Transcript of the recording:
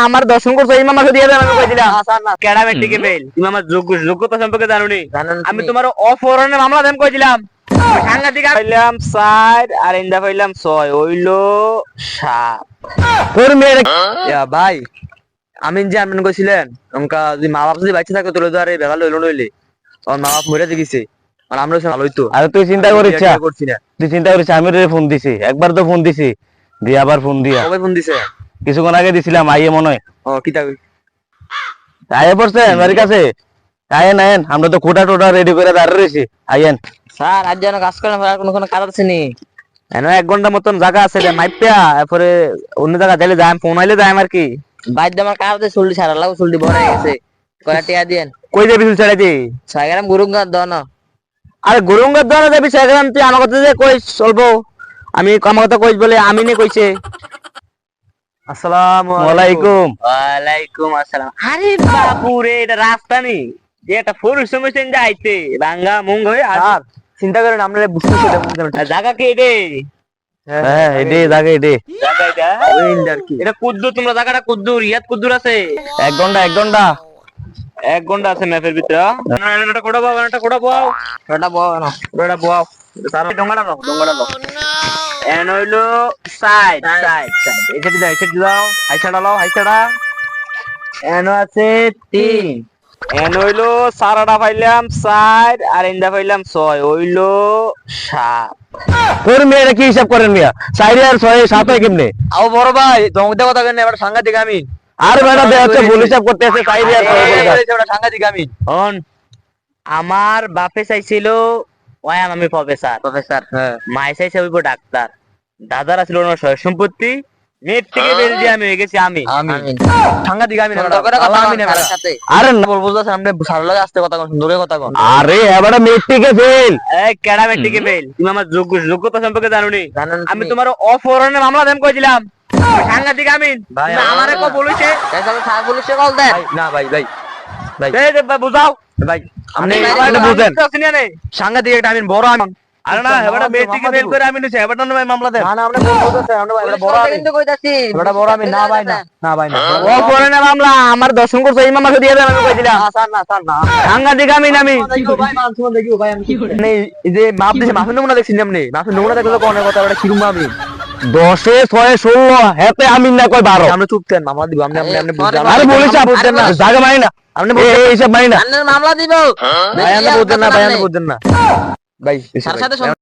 আমার দর্শন করছো এই মামাকে দিয়ে দেন আমি কই দিলাম কেডা মেট্রিকে ফেল তুমি আমার যোগ্যতা সম্পর্কে জানোনি আমি তোমার অপহরণের মামলা দেন কই দিলাম সাংঘাতিক পাইলাম 4 আর ইন্দা পাইলাম 6 হইলো 7 তোর মেয়ে ভাই আমিন যে আমিন কইছিলেন অনকা যদি মা বাপ যদি বাইচে থাকে তোলে তো আর এই বেগাল হইলো নইলে আর মা বাপ মরে গেছে আর আমরা ভালোই তো আরে তুই চিন্তা করিস না তুই চিন্তা করিস আমি রে ফোন দিছি একবার তো ফোন দিছি দিয়ে আবার ফোন দিয়া কবে ফোন দিছে কিছুক্ষণ আগে দিছিলাম আইয়ে মনে হয় ও কিটা আইয়ে পড়ছেন বাড়ির কাছে আইয়েন আইয়েন আমরা তো খোটা টোটা রেডি করে দাঁড়িয়ে রয়েছি আইয়েন স্যার আজ যেন কাজ করেন আর কোনো কাজ আছে নি এনে 1 ঘন্টা মতন জায়গা আছে রে মাইপিয়া এরপরে অন্য জায়গা যাইলে যাই ফোন আইলে যাই আর কি বাইদ আমার কাজে চললি সারা লাগো চললি বড় হয়ে গেছে কয়টা টিয়া দেন কই যাবি চুল ছাড়াই দি 6 গ্রাম গুরুঙ্গার দাও আরে গুরুঙ্গার দাও যাবি 6 গ্রাম তুই আমার কথা যে কই চলবো আমি আমার কথা কইছ বলে আমি নে কইছে আসসালামু আলাইকুম ওয়ালাইকুম আসসালাম আরে বাপু রে এটা রাস্তা নি যে একটা পুরুষ সমস্যা যাইতে বাঙ্গা মুঙ্গ হয়ে আর চিন্তা করেন আমরা বুঝতেছি জায়গা কে রে হ্যাঁ এডে জায়গা এডে জায়গা এটা ওই ইন্দার কি এটা কুদ্দুর তোমরা জায়গাটা কুদ্দুর ইয়াত কুদ্দুর আছে 1 ঘন্টা 1 ঘন্টা আছে ম্যাপের ভিতরে এটা কোড়া বাও এটা কোড়া বাও এটা বাও সারা ডঙ্গাটা দাও এন হইলো সাইড এটা দাও হাইছাড়া লাও হাইছাড়া এন আছে 3 এন হইলো সারাটা পাইলাম 4 আর ইন্দা পাইলাম 6 হইলো 7 তোর মেয়েরা কি হিসাব করেন মিয়া 4 আর 6 7 হয় কেমনে আও বড় ভাই দমদে কথা কেন এবার সাংঘাতিক আমি আর বেটা দেখ হচ্ছে ভুল হিসাব করতে আছে 4 আর 6 বলে ওটা সাংঘাতিক আমি হন আমার বাপে চাইছিল ওই আমি প্রফেসর হ্যাঁ মাই চাইছে ওইব ডাক্তার দাদার ছিল না সয় সম্পত্তি নেট থেকে বেলজিয়ামে হয়ে গেছি আমি সাংঘাতিক আমি আরে না বলবো সামনে সারা লাগে আসতে কথা কোন সুন্দর কথা কোন আরে এবারে মেট্রিকে ফেল এই কেডা মেট্রিকে ফেল তুমি আমার যোগ্যতা সম্পর্কে জানোনি আমি তোমার অপহরণের মামলা দেন কই দিলাম সাংঘাতিক আমি আমারে কো বলেছে তাহলে স্যার বলেছে কল দে না ভাই বুঝাও ভাই আপনি এটা বুঝেন সাংঘাতিক একটা আমি বড় আমি আরে না এবারে মেট্রিকে ফেল করে আমি নিছে এবারে না ভাই মামলা দেন না আমরা বলতেছি আমরা এবারে বড় আমি কিন্তু কইতাছি এবারে বড় আমি না ভাই না ও করে না মামলা আমার দর্শন করছো এই মামলাকে দিয়ে দেন আমি কই দিলাম স্যার না সাংঘাতিক আমি দেখিও ভাই মান শুন দেখিও ভাই আমি কি করি এই যে মাপ দিছে মাফের নমুনা দেখছিস আপনি মাফের নমুনা দেখলে কোন কথা এটা কিরম আমি 10 6 16 হেতে আমি না কই 12 আমরা চুপ দেন মামলা দিব আপনি বুঝান আরে বলিস বুঝছেন না জায়গা মানি না আপনি এই হিসাব মানি না মামলা দিব ভাই আপনি বুঝছেন না ভাই আপনি বুঝছেন না ভাই সাথে